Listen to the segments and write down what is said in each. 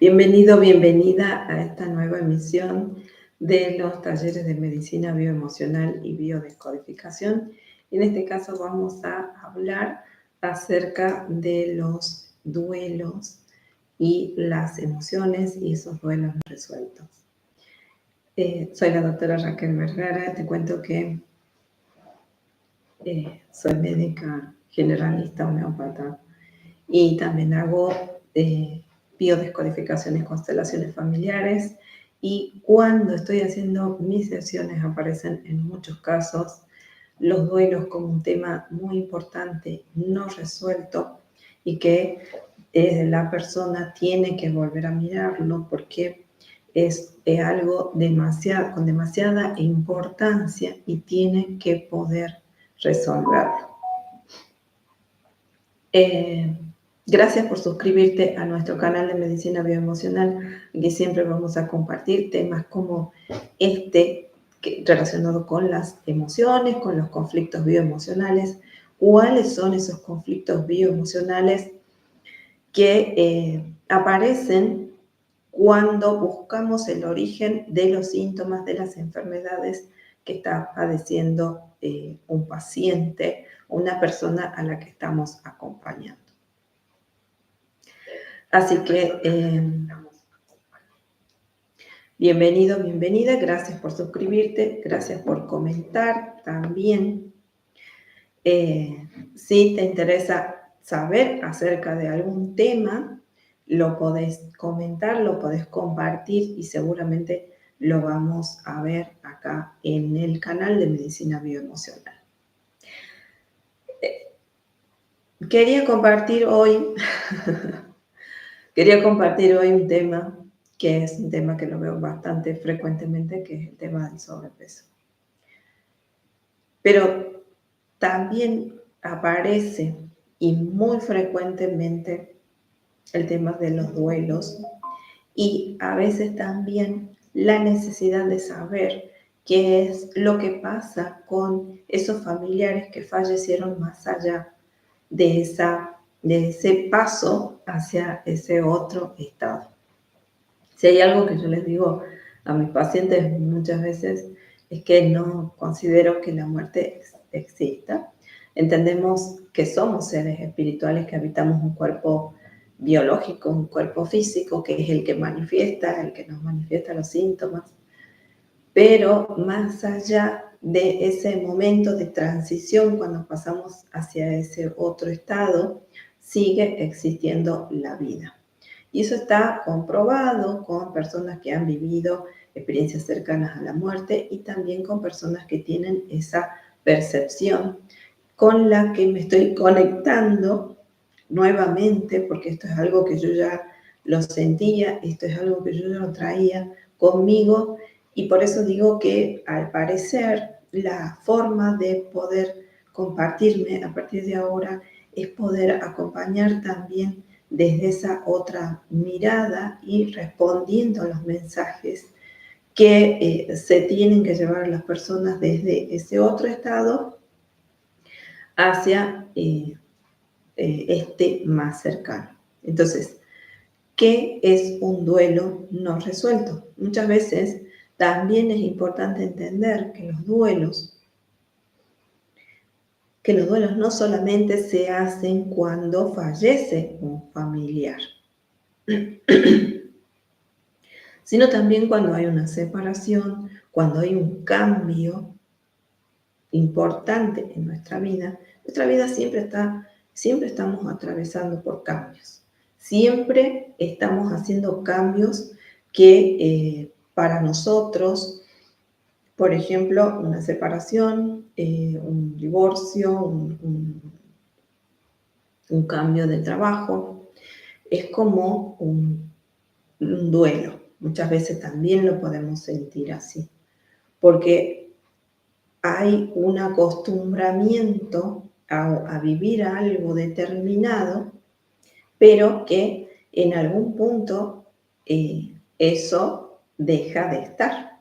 Bienvenido, bienvenida a esta nueva emisión de los talleres de medicina bioemocional y biodescodificación. En este caso vamos a hablar acerca de los duelos y las emociones y esos duelos resueltos. Soy la doctora Raquel Vergara, te cuento que soy médica generalista homeópata y también hago biodescodificaciones, constelaciones familiares, y cuando estoy haciendo mis sesiones aparecen en muchos casos los duelos como un tema muy importante, no resuelto, y que la persona tiene que volver a mirarlo porque es algo con demasiada importancia y tiene que poder resolverlo. Gracias por suscribirte a nuestro canal de Medicina Bioemocional. Aquí siempre vamos a compartir temas como relacionado con las emociones, con los conflictos bioemocionales. ¿Cuáles son esos conflictos bioemocionales que aparecen cuando buscamos el origen de los síntomas de las enfermedades que está padeciendo un paciente, una persona a la que estamos acompañando? Así que bienvenido, bienvenida, gracias por suscribirte, gracias por comentar también. Si te interesa saber acerca de algún tema, lo podés comentar, lo podés compartir y seguramente lo vamos a ver acá en el canal de Medicina Bioemocional. Quería compartir hoy un tema que es un tema que lo veo bastante frecuentemente, que es el tema del sobrepeso. Pero también aparece y muy frecuentemente el tema de los duelos y a veces también la necesidad de saber qué es lo que pasa con esos familiares que fallecieron más allá de ese paso hacia ese otro estado. Si hay algo que yo les digo a mis pacientes muchas veces es que no considero que la muerte exista. Entendemos que somos seres espirituales, que habitamos un cuerpo biológico, un cuerpo físico, que es el que nos manifiesta los síntomas. Pero más allá de ese momento de transición, cuando pasamos hacia ese otro estado, sigue existiendo la vida. Y eso está comprobado con personas que han vivido experiencias cercanas a la muerte y también con personas que tienen esa percepción con la que me estoy conectando nuevamente, porque esto es algo que yo ya lo sentía, esto es algo que yo ya lo traía conmigo, y por eso digo que al parecer la forma de poder compartirme a partir de ahora es poder acompañar también desde esa otra mirada y respondiendo a los mensajes que se tienen que llevar las personas desde ese otro estado hacia este más cercano. Entonces, ¿qué es un duelo no resuelto? Muchas veces también es importante entender que los duelos no solamente se hacen cuando fallece un familiar, sino también cuando hay una separación, cuando hay un cambio importante en nuestra vida. Nuestra vida siempre estamos atravesando por cambios. Siempre estamos haciendo cambios que para nosotros, por ejemplo, una separación, un divorcio, un cambio de trabajo, es como un duelo. Muchas veces también lo podemos sentir así, porque hay un acostumbramiento a vivir algo determinado, pero que en algún punto eso deja de estar.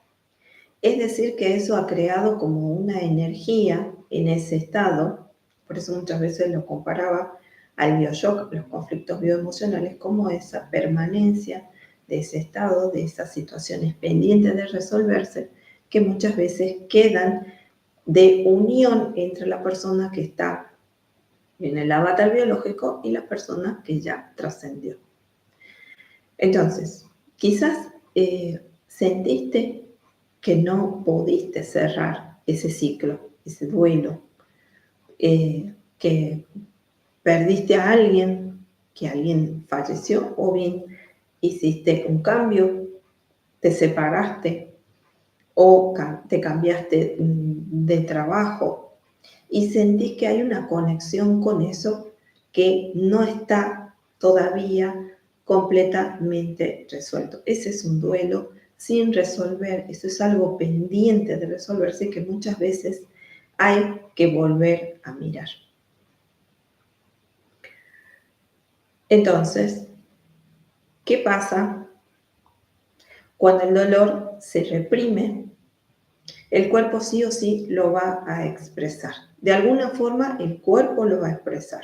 Es decir, que eso ha creado como una energía en ese estado. Por eso muchas veces lo comparaba al bioshock, los conflictos bioemocionales, como esa permanencia de ese estado, de esas situaciones pendientes de resolverse, que muchas veces quedan de unión entre la persona que está en el avatar biológico y la persona que ya trascendió. Entonces, quizás sentiste que no pudiste cerrar ese ciclo, ese duelo, que perdiste a alguien, que alguien falleció, o bien hiciste un cambio, te separaste o te cambiaste de trabajo y sentís que hay una conexión con eso que no está todavía completamente resuelto. Ese es un duelo sin resolver, eso es algo pendiente de resolverse que muchas veces hay que volver a mirar. Entonces, ¿qué pasa cuando el dolor se reprime? El cuerpo sí o sí lo va a expresar. De alguna forma, el cuerpo lo va a expresar.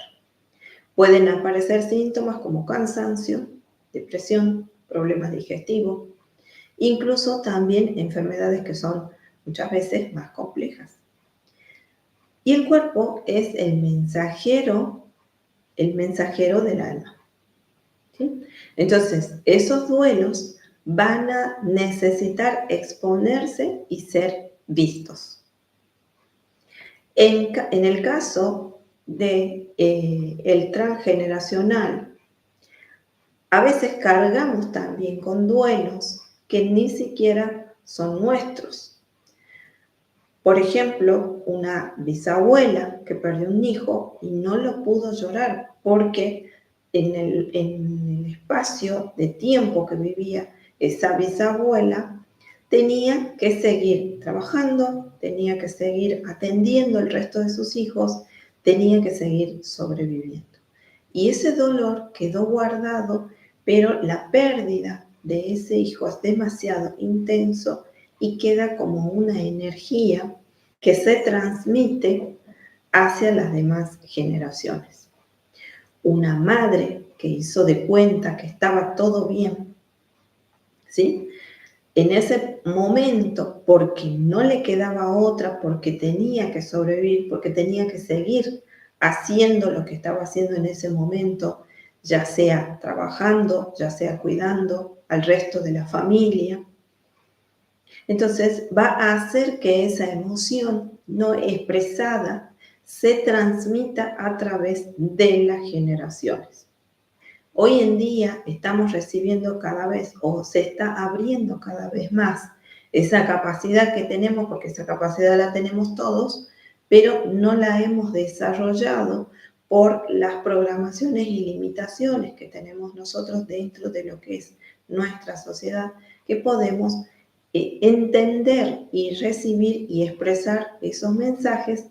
Pueden aparecer síntomas como cansancio, depresión, problemas digestivos, incluso también enfermedades que son muchas veces más complejas. Y el cuerpo es el mensajero del alma. ¿Sí? Entonces, esos duelos van a necesitar exponerse y ser vistos. En el caso de el transgeneracional, a veces cargamos también con duelos que ni siquiera son nuestros. Por ejemplo, una bisabuela que perdió un hijo y no lo pudo llorar porque en el espacio de tiempo que vivía esa bisabuela tenía que seguir trabajando, tenía que seguir atendiendo el resto de sus hijos, tenía que seguir sobreviviendo. Y ese dolor quedó guardado, pero la pérdida de ese hijo es demasiado intenso y queda como una energía que se transmite hacia las demás generaciones. Una madre que hizo de cuenta que estaba todo bien, ¿sí? En ese momento, porque no le quedaba otra, porque tenía que sobrevivir, porque tenía que seguir haciendo lo que estaba haciendo en ese momento, ya sea trabajando, ya sea cuidando al resto de la familia. Entonces va a hacer que esa emoción no expresada se transmita a través de las generaciones. Hoy en día estamos recibiendo cada vez o se está abriendo cada vez más esa capacidad que tenemos, porque esa capacidad la tenemos todos, pero no la hemos desarrollado por las programaciones y limitaciones que tenemos nosotros dentro de lo que es nuestra sociedad, que podemos entender y recibir y expresar esos mensajes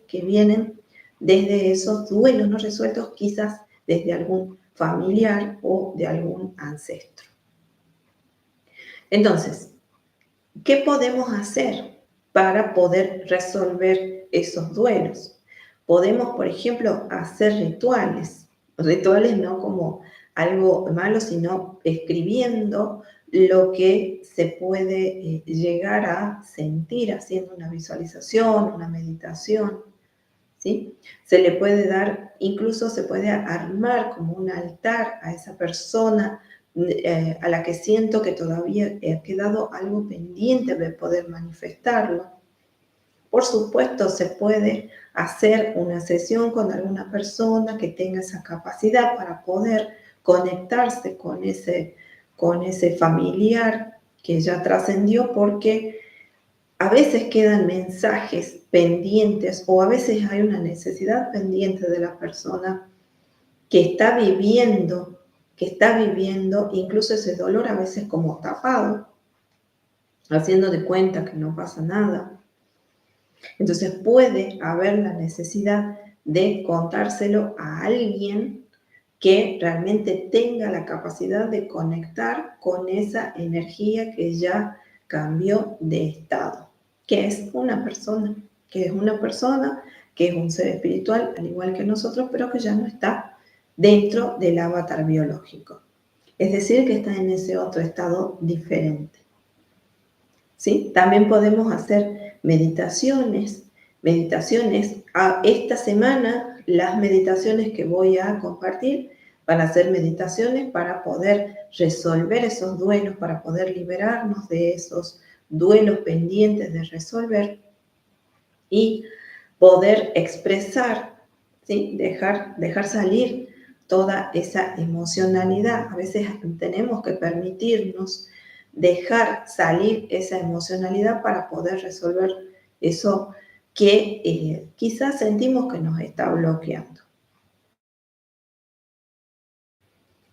que vienen desde esos duelos no resueltos, quizás desde algún familiar o de algún ancestro. Entonces, ¿qué podemos hacer para poder resolver esos duelos? Podemos, por ejemplo, hacer rituales no como algo malo, sino escribiendo lo que se puede llegar a sentir haciendo una visualización, una meditación, ¿sí? Se le puede dar, incluso se puede armar como un altar a esa persona a la que siento que todavía ha quedado algo pendiente de poder manifestarlo. Por supuesto, se puede hacer una sesión con alguna persona que tenga esa capacidad para poder conectarse con ese familiar que ya trascendió, porque a veces quedan mensajes pendientes o a veces hay una necesidad pendiente de la persona que está viviendo, incluso ese dolor a veces como tapado, haciendo de cuenta que no pasa nada. Entonces puede haber la necesidad de contárselo a alguien que realmente tenga la capacidad de conectar con esa energía que ya cambió de estado, que es una persona, que es un ser espiritual, al igual que nosotros, pero que ya no está dentro del avatar biológico. Es decir, que está en ese otro estado diferente. ¿Sí? También podemos hacer meditaciones. Esta semana, las meditaciones que voy a compartir van a ser meditaciones para poder resolver esos duelos, para poder liberarnos de esos duelos pendientes de resolver y poder expresar, ¿sí? Dejar salir toda esa emocionalidad. A veces tenemos que permitirnos dejar salir esa emocionalidad para poder resolver eso que quizás sentimos que nos está bloqueando.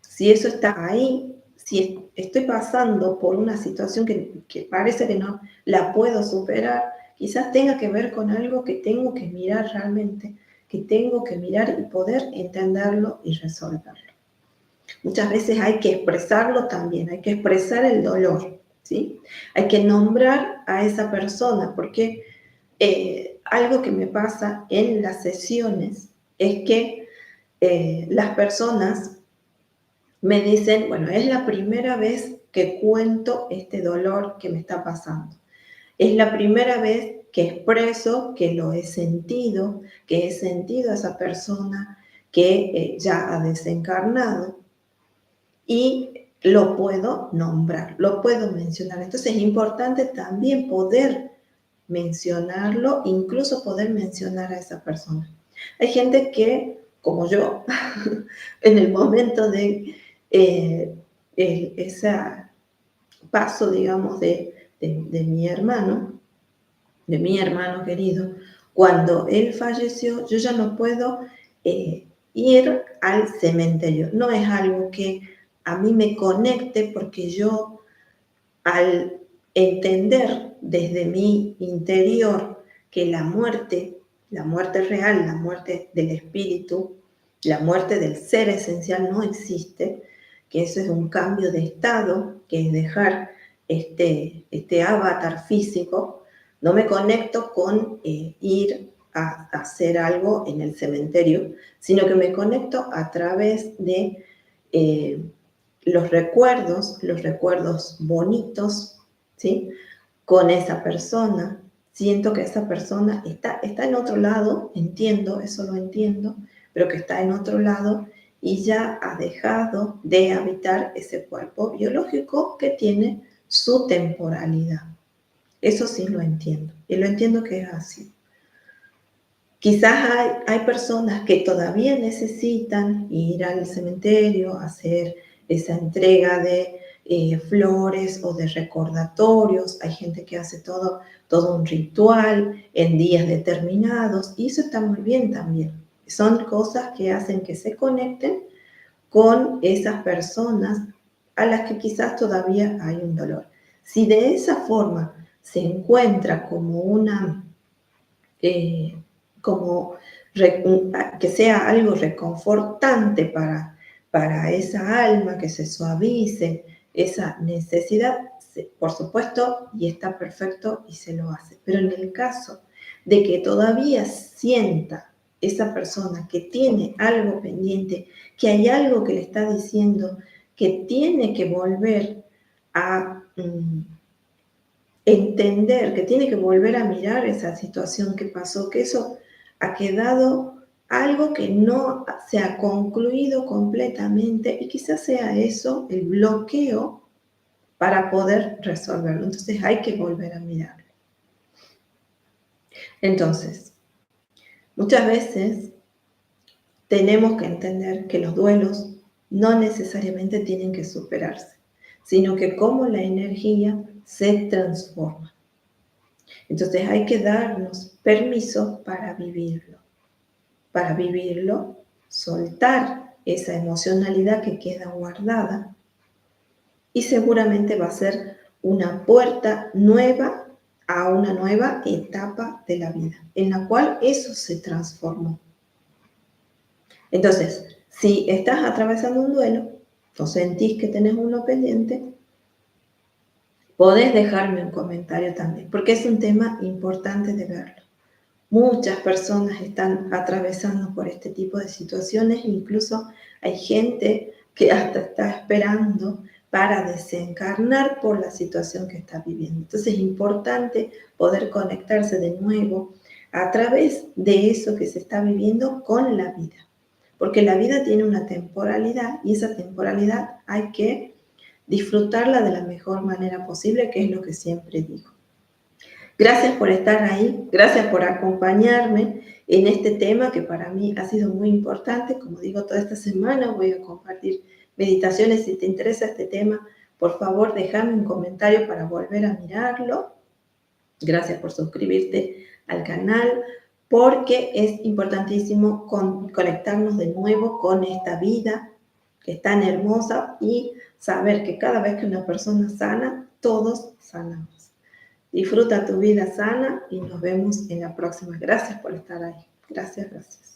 Si eso está ahí, si estoy pasando por una situación que parece que no la puedo superar, quizás tenga que ver con algo que tengo que mirar realmente, que tengo que mirar y poder entenderlo y resolverlo. Muchas veces hay que expresarlo también, hay que expresar el dolor, ¿sí? Hay que nombrar a esa persona, porque algo que me pasa en las sesiones es que las personas me dicen, bueno, es la primera vez que cuento este dolor que me está pasando. Es la primera vez que expreso que lo he sentido, que he sentido a esa persona que ya ha desencarnado y lo puedo nombrar, lo puedo mencionar. Entonces es importante también poder mencionarlo, incluso poder mencionar a esa persona. Hay gente que, como yo, en el momento de ese paso, digamos, de mi hermano querido, cuando él falleció, yo ya no puedo ir al cementerio. No es algo que a mí me conecte porque yo al entender desde mi interior que la muerte real, la muerte del espíritu, la muerte del ser esencial no existe, que eso es un cambio de estado, que es dejar este avatar físico, no me conecto con ir a hacer algo en el cementerio, sino que me conecto a través de eh, los recuerdos bonitos, ¿sí? Con esa persona. Siento que esa persona está en otro lado, entiendo, eso lo entiendo, pero que está en otro lado y ya ha dejado de habitar ese cuerpo biológico que tiene su temporalidad. Eso sí lo entiendo, y lo entiendo que es así. Quizás hay personas que todavía necesitan ir al cementerio, hacer esa entrega de flores o de recordatorios. Hay gente que hace todo un ritual en días determinados y eso está muy bien también. Son cosas que hacen que se conecten con esas personas a las que quizás todavía hay un dolor. Si de esa forma se encuentra como una... como que sea algo reconfortante para esa alma, que se suavice esa necesidad, por supuesto, y está perfecto y se lo hace. Pero en el caso de que todavía sienta esa persona que tiene algo pendiente, que hay algo que le está diciendo que tiene que volver a entender, que tiene que volver a mirar esa situación que pasó, que eso ha quedado algo que no se ha concluido completamente y quizás sea eso el bloqueo para poder resolverlo. Entonces hay que volver a mirarlo. Entonces, muchas veces tenemos que entender que los duelos no necesariamente tienen que superarse, sino que como la energía se transforma. Entonces hay que darnos permiso para vivirlo, soltar esa emocionalidad que queda guardada y seguramente va a ser una puerta nueva a una nueva etapa de la vida, en la cual eso se transformó. Entonces, si estás atravesando un duelo o sentís que tenés uno pendiente, podés dejarme un comentario también, porque es un tema importante de verlo. Muchas personas están atravesando por este tipo de situaciones, incluso hay gente que hasta está esperando para desencarnar por la situación que está viviendo. Entonces es importante poder conectarse de nuevo a través de eso que se está viviendo con la vida. Porque la vida tiene una temporalidad y esa temporalidad hay que disfrutarla de la mejor manera posible, que es lo que siempre digo. Gracias por estar ahí, gracias por acompañarme en este tema que para mí ha sido muy importante. Como digo, toda esta semana voy a compartir meditaciones. Si te interesa este tema, por favor, déjame un comentario para volver a mirarlo. Gracias por suscribirte al canal, porque es importantísimo conectarnos de nuevo con esta vida que es tan hermosa y saber que cada vez que una persona sana, todos sanamos. Disfruta tu vida sana y nos vemos en la próxima. Gracias por estar ahí. Gracias, gracias.